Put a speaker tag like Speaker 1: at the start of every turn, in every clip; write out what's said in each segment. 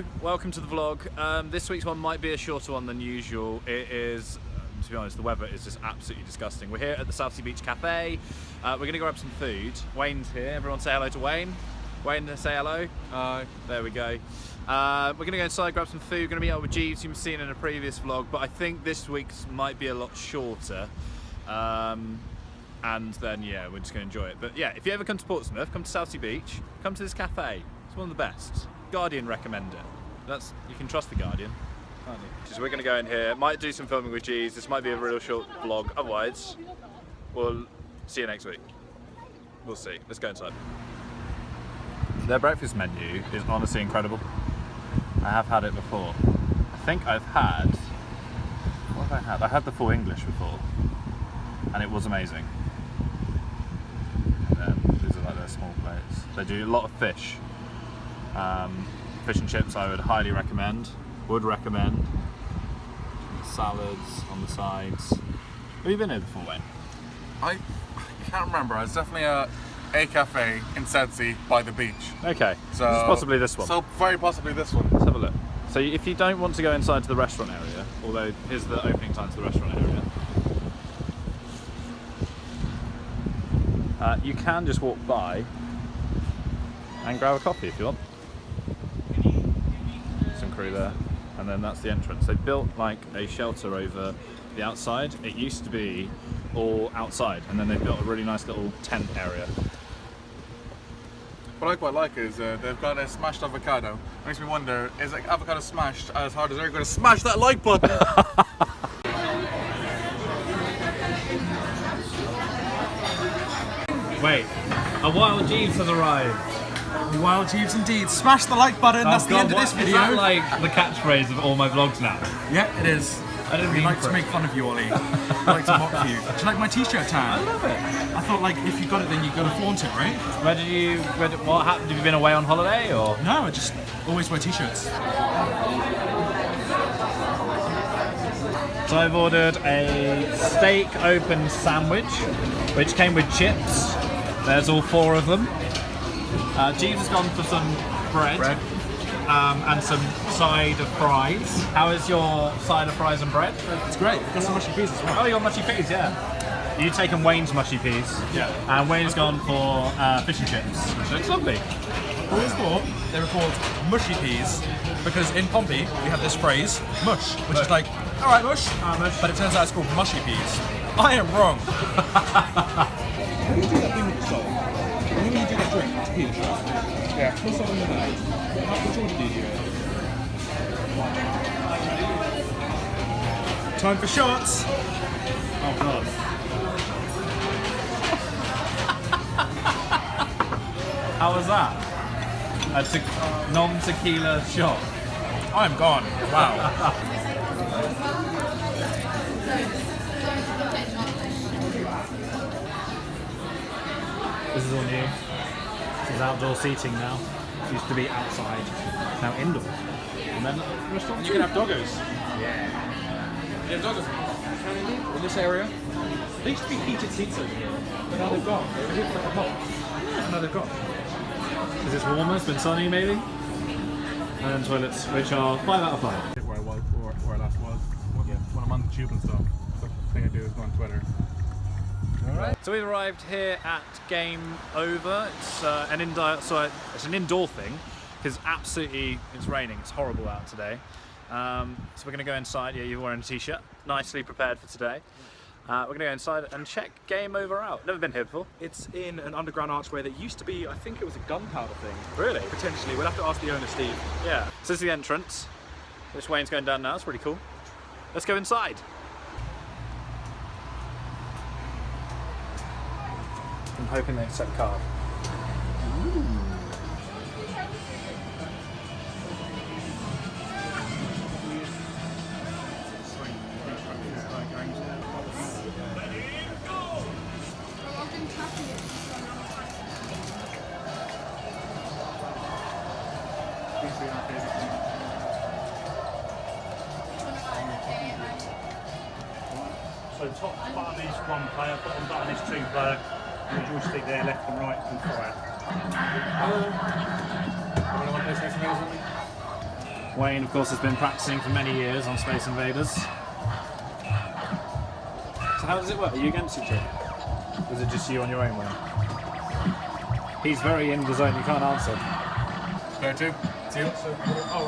Speaker 1: Hello, welcome to the vlog. This week's one might be a shorter one than usual. It is, to be honest, the weather is just absolutely disgusting. We're here at the Southsea Beach Cafe. We're going to grab some food. Wayne's here. Everyone say hello to Wayne. Wayne, say hello.
Speaker 2: Hi.
Speaker 1: There we go. We're going to go inside, grab some food. We're going to meet up with Jeeves, you've seen in a previous vlog, but I think this week's might be a lot shorter. And then, yeah, we're just going to enjoy it. But yeah, if you ever come to Portsmouth, come to Southsea Beach, come to this cafe. It's one of the best. Guardian recommend it. You can trust the Guardian, can't you? So we're going to go in here. Might do some filming with Jeeves. This might be a real short vlog. Otherwise, we'll see you next week. We'll see. Let's go inside. Their breakfast menu is honestly incredible. I have had it before. I think I've had... What have I had? I had the full English before. And it was amazing. And then these are like their small plates. They do a lot of fish. Fish and chips I would highly recommend. Would recommend. Salads on the sides. Have you been here before, Wayne?
Speaker 2: I can't remember. I was definitely at a cafe in Southsea by the beach.
Speaker 1: Okay,
Speaker 2: so
Speaker 1: this is possibly this one.
Speaker 2: So very possibly this one.
Speaker 1: Let's have a look. So if you don't want to go inside to the restaurant area, although here's the opening time to the restaurant area, you can just walk by and grab a coffee if you want. Some crew there, and then that's the entrance. They built like a shelter over the outside. It used to be all outside, and then they built a really nice little tent area.
Speaker 2: What I quite like is they've got a smashed avocado. It makes me wonder, is like avocado smashed as hard as they're going to smash that like button?
Speaker 1: Wait, a wild Jeeves has arrived.
Speaker 3: Wild Jeeves indeed. Smash the like button, that's the end of this video.
Speaker 1: Is that like the catchphrase of all my vlogs now?
Speaker 3: Yeah, it is.
Speaker 1: I didn't
Speaker 3: We
Speaker 1: mean
Speaker 3: like
Speaker 1: for
Speaker 3: to make fun of you, Ollie. I like to mock you. Do you like my t-shirt tan?
Speaker 1: I love it.
Speaker 3: I thought like if you got it then you got to flaunt it, right?
Speaker 1: What happened? Have you been away on holiday or?
Speaker 3: No, I just always wear t-shirts.
Speaker 1: So I've ordered a steak open sandwich, which came with chips. There's all 4 of them. Jeeves has gone for some bread. And some side of fries. How is your side of fries and bread?
Speaker 3: It's great. Got some mushy peas as well.
Speaker 1: Oh, you got mushy peas, yeah. You've taken Wayne's mushy peas.
Speaker 3: Yeah.
Speaker 1: And Wayne's gone for fish and chips. Which looks lovely.
Speaker 3: I always thought they were called mushy peas because in Pompey we have this phrase, mush, which is like, alright mush, but it turns out it's called mushy peas. I am wrong. How do you do that thing with the salt? When you do that drink, it's peach. Yeah. Put salt in the bag. Which order do you do it? Time for shots!
Speaker 1: Oh god. How was that? A non-tequila shot.
Speaker 3: I'm gone. Wow.
Speaker 1: This is all new. This is outdoor seating now. It used to be outside, now indoor. And then restaurant.
Speaker 3: You can have doggos. Yeah. You have doggos in this area. There used to be heated seats over here, but now they've gone. They were here for like a month. Yeah. Now they've gone.
Speaker 1: Is this warmer? It's been sunny maybe? And then toilets, which are 5 out of 5.
Speaker 2: Where I was, where I last was. When I'm on the tube and stuff, the thing I do is go on Twitter.
Speaker 1: Alright. So we've arrived here at Game Over. It's it's an indoor thing because it's raining. It's horrible out today. So we're going to go inside. Yeah, you're wearing a t-shirt. Nicely prepared for today. We're going to go inside and check Game Over out. Never been here before.
Speaker 3: It's in an underground archway that used to be, I think it was a gunpowder thing.
Speaker 1: Really?
Speaker 3: Potentially. We'll have to ask the owner, Steve.
Speaker 1: Yeah. So this is the entrance, which Wayne's going down now. It's pretty cool. Let's go inside. I'm hoping they accept card. Ooh.
Speaker 4: So top button is 1 player, bottom button is 2 player, and the joystick there left and right can fire.
Speaker 2: Anyone want to say something else with me?
Speaker 1: Wayne, of course, has been practicing for many years on Space Invaders. So how does it work? Are you against each other? Or is it just you on your own, Wayne? He's very in the zone, you can't answer.
Speaker 2: There too. It's you.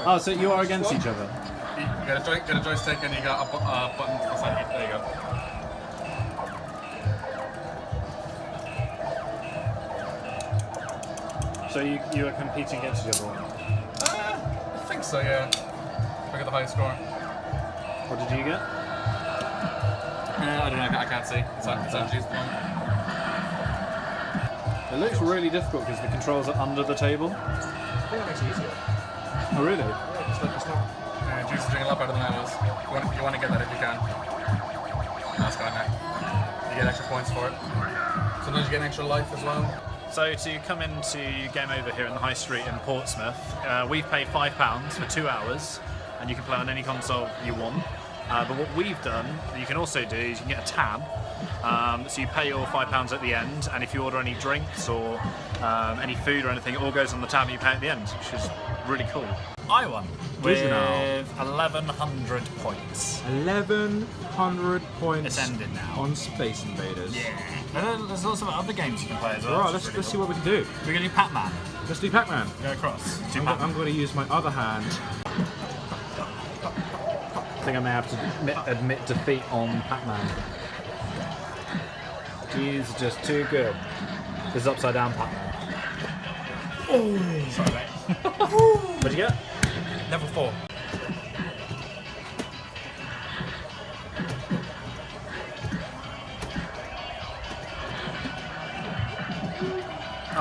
Speaker 1: Oh, so you are against each other?
Speaker 2: You get a joystick and you got a button beside you. There you go.
Speaker 1: So you are competing against each other?
Speaker 2: I think so, yeah. I got the highest score.
Speaker 1: What did you get?
Speaker 2: I don't know, I can't see. It's on Jeeves at the moment.
Speaker 1: It looks really difficult because the controls are under the table.
Speaker 3: I think it makes it easier.
Speaker 1: Oh, really?
Speaker 3: Yeah, it's not.
Speaker 2: Jeeves is doing a lot better than I was. You want to get that if you can. That's gone now. You get extra points for it. Sometimes you get an extra life as well.
Speaker 1: So to come into Game Over here in the High Street in Portsmouth, we pay £5 for 2 hours, and you can play on any console you want. But what we've done, that you can also do, is you can get a tab. So you pay your £5 at the end, and if you order any drinks or any food or anything, it all goes on the tab and you pay at the end, which is really cool. I won with 1,100 points.
Speaker 3: 1,100 points.
Speaker 1: It's ended now.
Speaker 3: On Space Invaders.
Speaker 1: Yeah. And there's lots of other games you can play as well.
Speaker 3: Right, let's see what we can do.
Speaker 1: We're going to do Pac-Man.
Speaker 3: Let's do Pac-Man.
Speaker 1: Go across.
Speaker 3: I'm going to use my other hand.
Speaker 1: I think I may have to admit defeat on Pac-Man. Jeeves is just too good. This is upside down Pac-Man. Oh! Sorry, mate. What'd you get?
Speaker 3: Level 4.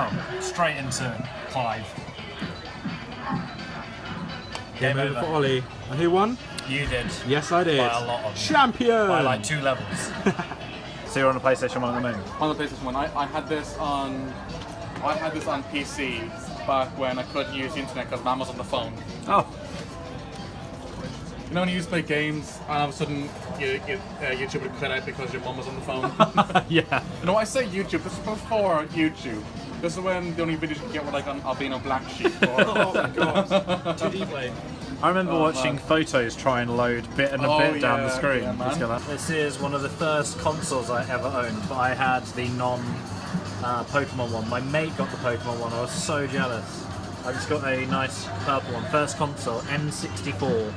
Speaker 1: Oh, straight into Clive.
Speaker 3: Game over for Ollie. And who won?
Speaker 1: You did.
Speaker 3: Yes, I did.
Speaker 1: By a lot of them.
Speaker 3: Champion!
Speaker 1: By like 2 levels. So you're on a PlayStation 1 at the moment?
Speaker 2: On the PlayStation 1, I had this on PC back when I couldn't use the internet because Mum was on the phone.
Speaker 1: Oh.
Speaker 2: You know when you used to play games and all of a sudden YouTube would cut out because your mum was on the phone?
Speaker 1: Yeah.
Speaker 2: No, I say YouTube, this is before YouTube. This is when the only videos you could get were like on albino black sheep or...
Speaker 3: Oh my god. Too deep, mate.
Speaker 1: I remember watching photos try and load bit and a bit down the screen.
Speaker 2: Yeah,
Speaker 1: Let's get that. This is one of the first consoles I ever owned, but I had the non-Pokemon one. My mate got the Pokemon one. I was so jealous. I just got a nice purple one. First console, N64.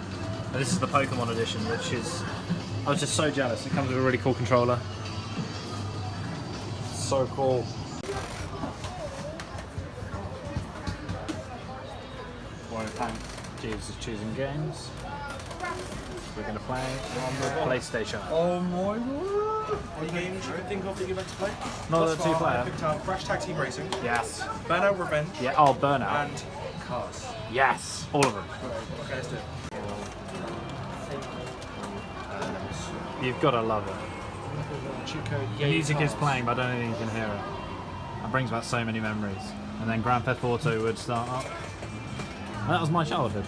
Speaker 1: And this is the Pokemon edition, which is... I was just so jealous. It comes with a really cool controller. So cool. Jeeves is choosing games. We're going to play on the PlayStation.
Speaker 3: Oh my god. Any games you can think of that you'd like to play?
Speaker 1: Not
Speaker 3: Thus
Speaker 1: the
Speaker 3: far, I
Speaker 1: two-player.
Speaker 3: picked up Crash Tag Team Racing,
Speaker 1: Yes.
Speaker 3: Burnout Revenge,
Speaker 1: Yeah. Oh, Burnout.
Speaker 3: and Cars.
Speaker 1: Yes. All of them.
Speaker 3: Okay, let's do it.
Speaker 1: You've got to love it.
Speaker 3: Cheat code,
Speaker 1: The music is playing, but I don't think you can hear it. It brings back so many memories. And then Grand Theft Auto would start up. And that was my childhood.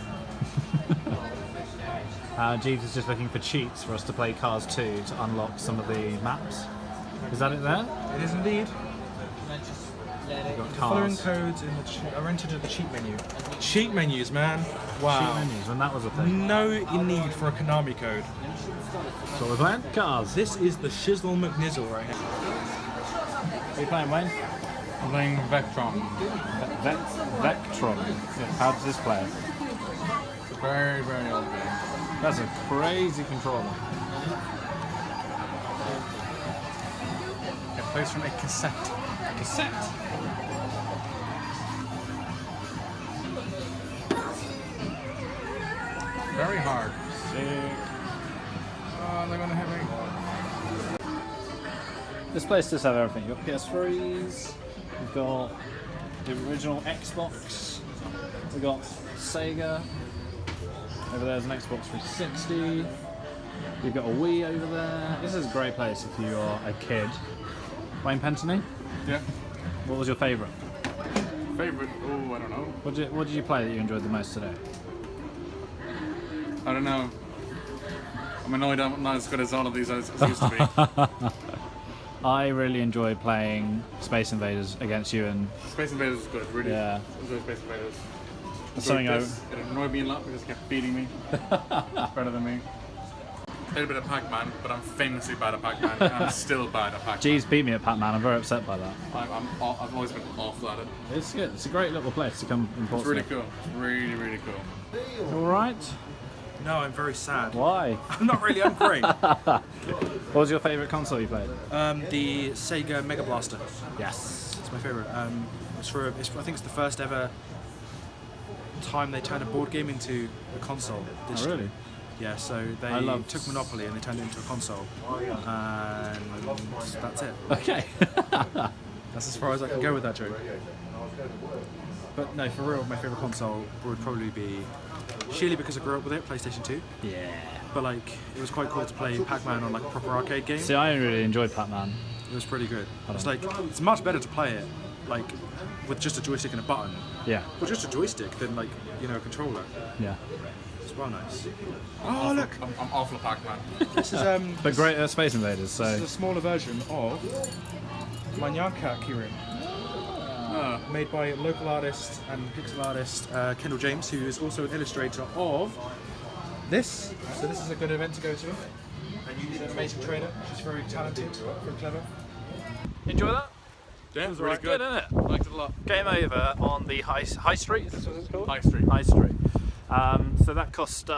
Speaker 1: Jeeves is just looking for cheats for us to play Cars 2 to unlock some of the maps. Is that it there?
Speaker 3: It is indeed.
Speaker 1: We've got
Speaker 3: Following
Speaker 1: Cars.
Speaker 3: codes in the are entered in the cheat menu. Cheat menus, man. Wow.
Speaker 1: Cheat menus, when that was a thing.
Speaker 3: No need for a Konami code.
Speaker 1: So we're playing Cars.
Speaker 3: This is the Shizzle McNizzle right here.
Speaker 1: What are you playing, Wayne?
Speaker 2: I'm playing Vectron.
Speaker 1: Vectron. How does this play?
Speaker 2: It's a very, very old game.
Speaker 1: That's a crazy controller.
Speaker 2: It plays from a cassette.
Speaker 1: Cassette.
Speaker 2: Very hard.
Speaker 1: Sick.
Speaker 2: Oh, they're gonna hit me.
Speaker 1: This place does have everything. You've got PS3s, you've got the original Xbox, we've got Sega, over there's an Xbox 360, you've got a Wii over there. This is a great place if you are a kid. Wayne Pentony,
Speaker 2: Yeah.
Speaker 1: what was your favourite?
Speaker 2: Favorite? Oh, I don't know.
Speaker 1: What did you play that you enjoyed the most today?
Speaker 2: I don't know. I'm annoyed I'm not as good as all of these as used to be.
Speaker 1: I really enjoyed playing Space Invaders against you and
Speaker 2: Space Invaders is good, really.
Speaker 1: Yeah.
Speaker 2: Enjoy Space Invaders.
Speaker 1: something
Speaker 2: It annoyed me a lot because it kept beating me. It's better than me. A little bit of Pac-Man, but I'm famously bad at Pac-Man, and I'm still bad at Pac-Man.
Speaker 1: Jeeves beat me at Pac-Man. I'm very upset by that.
Speaker 2: I've always been awful at it.
Speaker 1: It's good. It's a great little place to come in
Speaker 2: It's
Speaker 1: Portsmouth.
Speaker 2: really cool. Really, really cool.
Speaker 1: All right.
Speaker 3: No, I'm very sad.
Speaker 1: Why?
Speaker 3: I'm not really. I'm great.
Speaker 1: What was your favourite console you played?
Speaker 3: The Sega Mega Blaster.
Speaker 1: Yes.
Speaker 3: It's my favourite. I think it's the first ever time they turned a board game into a console.
Speaker 1: Oh, really?
Speaker 3: Yeah, so they took Monopoly and they turned it into a console. And that's it.
Speaker 1: Okay.
Speaker 3: That's as far as I can go with that joke. But no, for real, my favourite console would probably be, surely because I grew up with it, PlayStation 2.
Speaker 1: Yeah.
Speaker 3: But like, it was quite cool to play Pac-Man on like a proper arcade game.
Speaker 1: See, I really enjoyed Pac-Man.
Speaker 3: It was pretty good. It's like, it's much better to play it like with just a joystick and a button.
Speaker 1: Yeah.
Speaker 3: Or just a joystick than like, you know, a controller.
Speaker 1: Yeah.
Speaker 3: It's well nice.
Speaker 2: Oh, look! I'm awful at Pac-Man.
Speaker 3: This is
Speaker 1: But great at Space Invaders, so...
Speaker 3: this is a smaller version of my Nyanka keyring. Made by local artist and pixel artist Kendall James, who is also an illustrator of this. So this is a good event to go to. And he's an amazing trainer. She's very talented, very clever.
Speaker 1: Enjoy that?
Speaker 2: Yeah, it was
Speaker 1: Right,
Speaker 2: really
Speaker 1: good, isn't it?
Speaker 2: Liked it a lot.
Speaker 1: Game over on the High Street, is this what it's called?
Speaker 2: High Street.
Speaker 1: High Street. So that cost me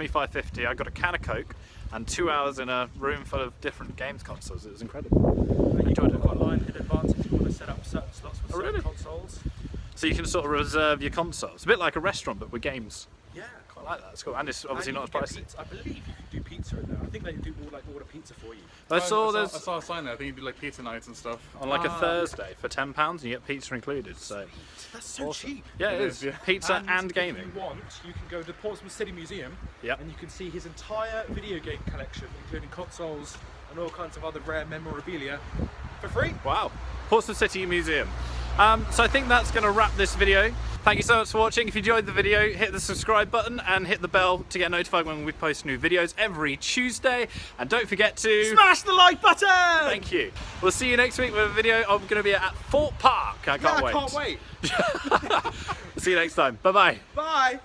Speaker 1: $5.50. I got a can of Coke and 2 hours in a room full of different games consoles. It was incredible.
Speaker 3: And you can book online in advance if you want to set up certain slots for certain
Speaker 1: really?
Speaker 3: consoles.
Speaker 1: So you can sort of reserve your consoles. It's a bit like a restaurant, but with games.
Speaker 3: Yeah,
Speaker 1: I like that. It's cool, and it's obviously not as pricey.
Speaker 3: I believe you can do pizza in there. I think they do order pizza for you.
Speaker 1: I saw
Speaker 2: I saw a sign there. I think you do like pizza nights and stuff.
Speaker 1: on like a Thursday for £10, and you get pizza included. So
Speaker 3: That's so
Speaker 1: awesome.
Speaker 3: cheap.
Speaker 1: Yeah, it is.
Speaker 2: yeah.
Speaker 1: Pizza and gaming.
Speaker 3: If you want, you can go to the Portsmouth City Museum.
Speaker 1: Yep.
Speaker 3: And you can see his entire video game collection, including consoles and all kinds of other rare memorabilia, for free.
Speaker 1: Wow. Portsmouth City Museum. So I think that's going to wrap this video. Thank you so much for watching. If you enjoyed the video, hit the subscribe button and hit the bell to get notified when we post new videos every Tuesday. And don't forget to
Speaker 3: Smash the like button!
Speaker 1: Thank you. We'll see you next week with a video. I'm going to be at Fort Park. I can't wait.
Speaker 3: I can't wait.
Speaker 1: See you next time. Bye-bye.
Speaker 3: Bye.